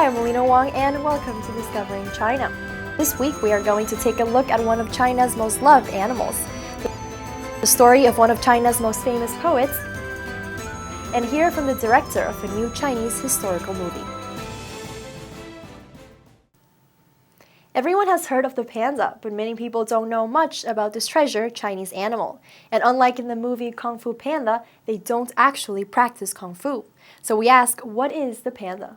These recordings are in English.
I'm Alina Wang and welcome to Discovering China. This week we are going to take a look at one of China's most loved animals, the story of one of China's most famous poets, and hear from the director of a new Chinese historical movie. Everyone has heard of the panda, but many people don't know much about this treasured Chinese animal. And unlike in the movie Kung Fu Panda, they don't actually practice Kung Fu. So we ask, what is the panda?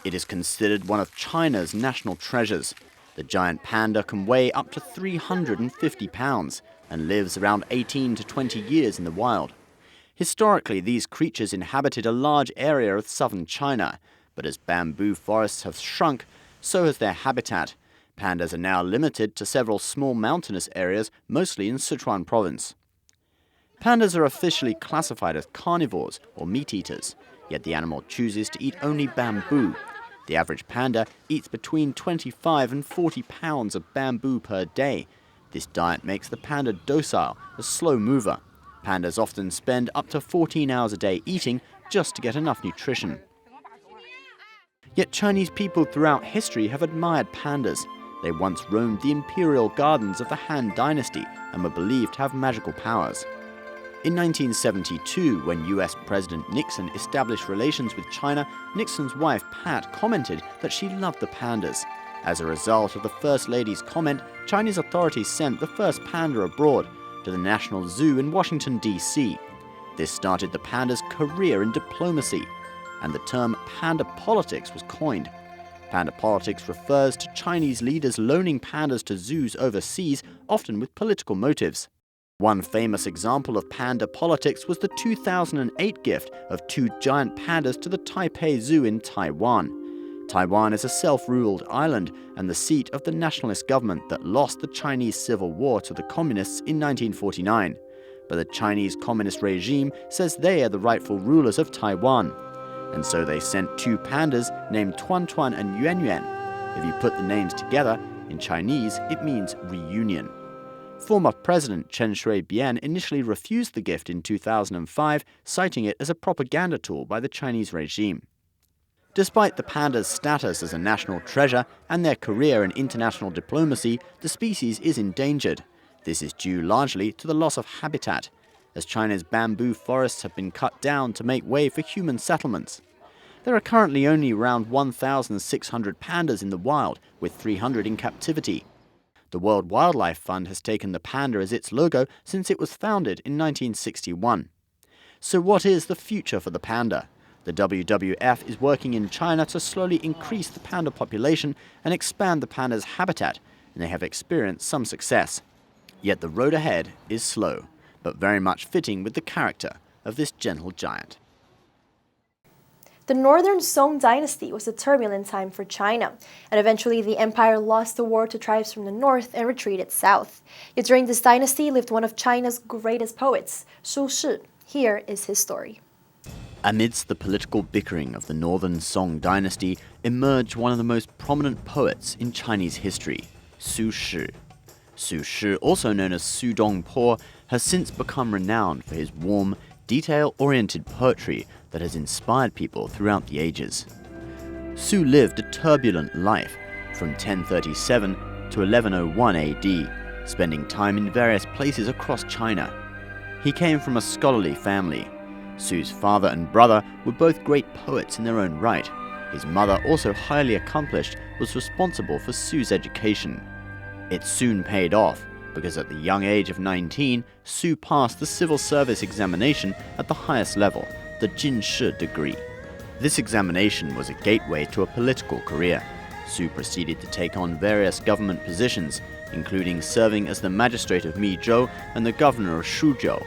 It is considered one of China's national treasures. The giant panda can weigh up to 350 pounds and lives around 18 to 20 years in the wild. Historically, these creatures inhabited a large area of southern China, but as bamboo forests have shrunk, so has their habitat. Pandas are now limited to several small mountainous areas, mostly in Sichuan province. Pandas are officially classified as carnivores or meat-eaters, yet the animal chooses to eat only bamboo. The average panda eats between 25 and 40 pounds of bamboo per day. This diet makes the panda docile, a slow mover. Pandas often spend up to 14 hours a day eating just to get enough nutrition. Yet Chinese people throughout history have admired pandas. They once roamed the imperial gardens of the Han Dynasty and were believed to have magical powers. In 1972, when US President Nixon established relations with China, Nixon's wife Pat commented that she loved the pandas. As a result of the First Lady's comment, Chinese authorities sent the first panda abroad to the National Zoo in Washington, D.C. This started the panda's career in diplomacy, and the term panda politics was coined. Panda politics refers to Chinese leaders loaning pandas to zoos overseas, often with political motives. One famous example of panda politics was the 2008 gift of 2 giant pandas to the Taipei Zoo in Taiwan. Taiwan is a self-ruled island and the seat of the nationalist government that lost the Chinese Civil War to the communists in 1949. But the Chinese communist regime says they are the rightful rulers of Taiwan. And so they sent 2 pandas named Tuan Tuan and Yuan Yuan. If you put the names together, in Chinese it means reunion. Former President Chen Shui-bian initially refused the gift in 2005, citing it as a propaganda tool by the Chinese regime. Despite the panda's status as a national treasure and their career in international diplomacy, the species is endangered. This is due largely to the loss of habitat, as China's bamboo forests have been cut down to make way for human settlements. There are currently only around 1,600 pandas in the wild, with 300 in captivity. The World Wildlife Fund has taken the panda as its logo since it was founded in 1961. So what is the future for the panda? The WWF is working in China to slowly increase the panda population and expand the panda's habitat, and they have experienced some success. Yet the road ahead is slow, but very much fitting with the character of this gentle giant. The Northern Song Dynasty was a turbulent time for China, and eventually the empire lost the war to tribes from the north and retreated south. Yet during this dynasty lived one of China's greatest poets, Su Shi. Here is his story. Amidst the political bickering of the Northern Song Dynasty emerged one of the most prominent poets in Chinese history, Su Shi. Su Shi, also known as Su Dongpo, has since become renowned for his warm, detail-oriented poetry that has inspired people throughout the ages. Su lived a turbulent life from 1037 to 1101 AD, spending time in various places across China. He came from a scholarly family. Su's father and brother were both great poets in their own right. His mother, also highly accomplished, was responsible for Su's education. It soon paid off, because at the young age of 19, Su passed the civil service examination at the highest level, the Jinshi degree. This examination was a gateway to a political career. Su proceeded to take on various government positions, including serving as the magistrate of Mizhou and the governor of Suzhou.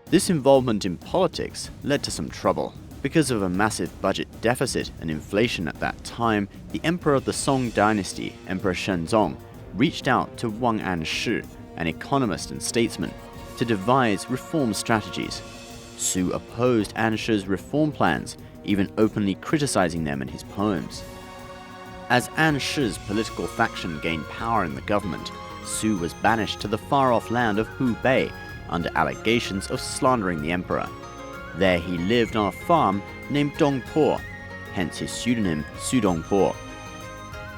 This involvement in politics led to some trouble. Because of a massive budget deficit and inflation at that time, the emperor of the Song Dynasty, Emperor Shenzong, reached out to Wang Anshi, an economist and statesman, to devise reform strategies. Su opposed Anshi's reform plans, even openly criticizing them in his poems. As Anshi's political faction gained power in the government, Su was banished to the far-off land of Hubei under allegations of slandering the emperor. There he lived on a farm named Dongpo. hence his pseudonym Su Dongpo.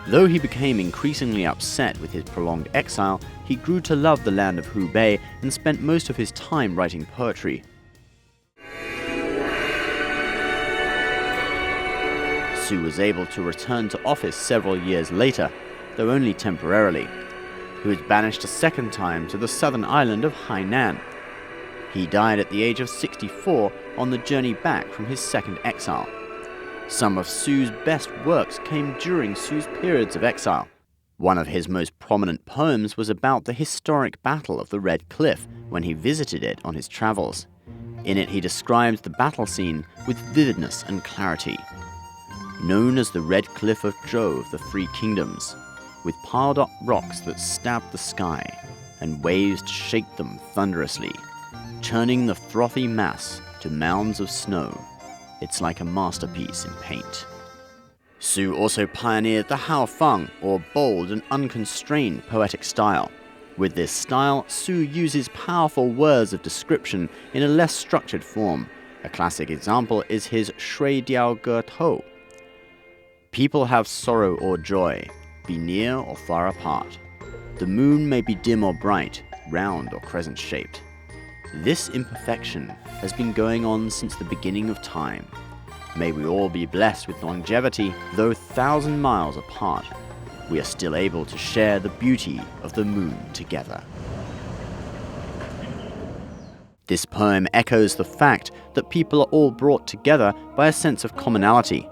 Though he became increasingly upset with his prolonged exile, he grew to love the land of Hubei and spent most of his time writing poetry. Su was able to return to office several years later, though only temporarily. He was banished a second time to the southern island of Hainan. He died at the age of 64 on the journey back from his second exile. Some of Su's best works came during Su's periods of exile. One of his most prominent poems was about the historic Battle of the Red Cliff when he visited it on his travels. In it he describes the battle scene with vividness and clarity. Known as the Red Cliff of Zhou of the Three Kingdoms, with piled-up rocks that stabbed the sky and waves to shake them thunderously, churning the frothy mass to mounds of snow. It's like a masterpiece in paint. Su also pioneered the haofeng, or bold and unconstrained poetic style. With this style, Su uses powerful words of description in a less structured form. A classic example is his Shui Diao Ge Tou. People have sorrow or joy, be near or far apart. The moon may be dim or bright, round or crescent-shaped. This imperfection has been going on since the beginning of time. May we all be blessed with longevity, though 1,000 miles apart. We are still able to share the beauty of the moon together. This poem echoes the fact that people are all brought together by a sense of commonality.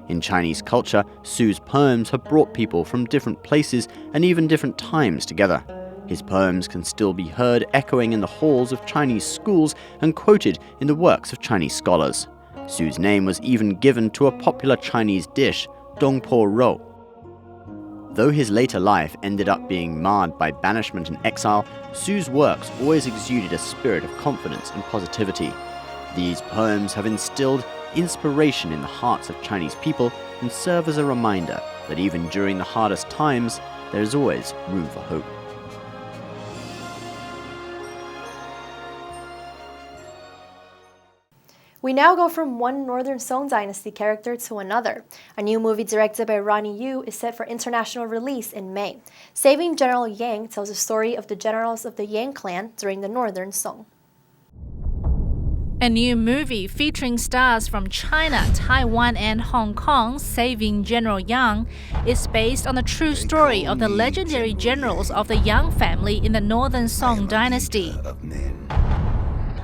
In Chinese culture, Su's poems have brought people from different places and even different times together. His poems can still be heard echoing in the halls of Chinese schools and quoted in the works of Chinese scholars. Su's name was even given to a popular Chinese dish, dongpo rou. Though his later life ended up being marred by banishment and exile, Su's works always exuded a spirit of confidence and positivity. These poems have instilled inspiration in the hearts of Chinese people and serve as a reminder that even during the hardest times, there is always room for hope. We now go from one Northern Song Dynasty character to another. A new movie directed by Ronnie Yu is set for international release in May. Saving General Yang tells the story of the generals of the Yang clan during the Northern Song. A new movie featuring stars from China, Taiwan, and Hong Kong, Saving General Yang, is based on the true story of the legendary generals of the Yang family in the Northern Song Dynasty.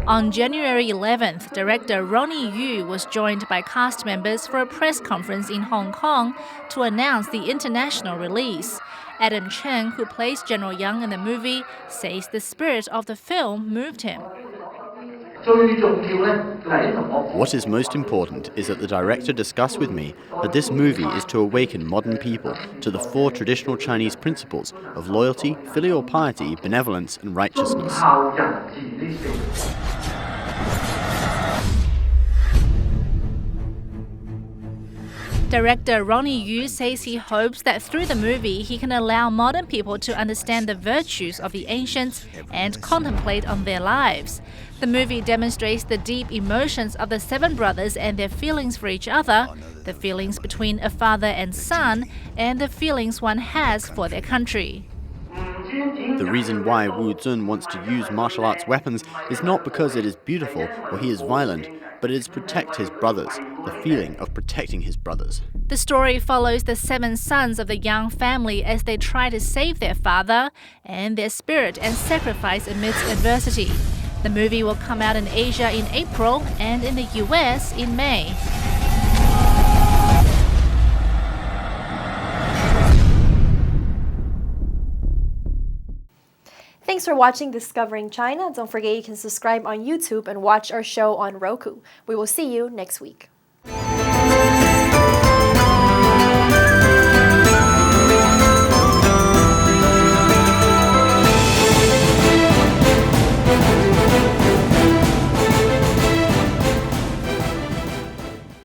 On January 11th, director Ronnie Yu was joined by cast members for a press conference in Hong Kong to announce the international release. Adam Chen, who plays General Yang in the movie, says the spirit of the film moved him. What is most important is that the director discussed with me that this movie is to awaken modern people to the 4 traditional Chinese principles of loyalty, filial piety, benevolence, and righteousness. Director Ronnie Yu says he hopes that through the movie he can allow modern people to understand the virtues of the ancients and contemplate on their lives. The movie demonstrates the deep emotions of the 7 brothers and their feelings for each other, the feelings between a father and son, and the feelings one has for their country. The reason why Wu Zun wants to use martial arts weapons is not because it is beautiful or he is violent, but it is to protect his brothers, the feeling of protecting his brothers. The story follows the 7 sons of the Yang family as they try to save their father and their spirit and sacrifice amidst adversity. The movie will come out in Asia in April and in the US in May. Thanks for watching Discovering China. Don't forget you can subscribe on YouTube and watch our show on Roku. We will see you next week.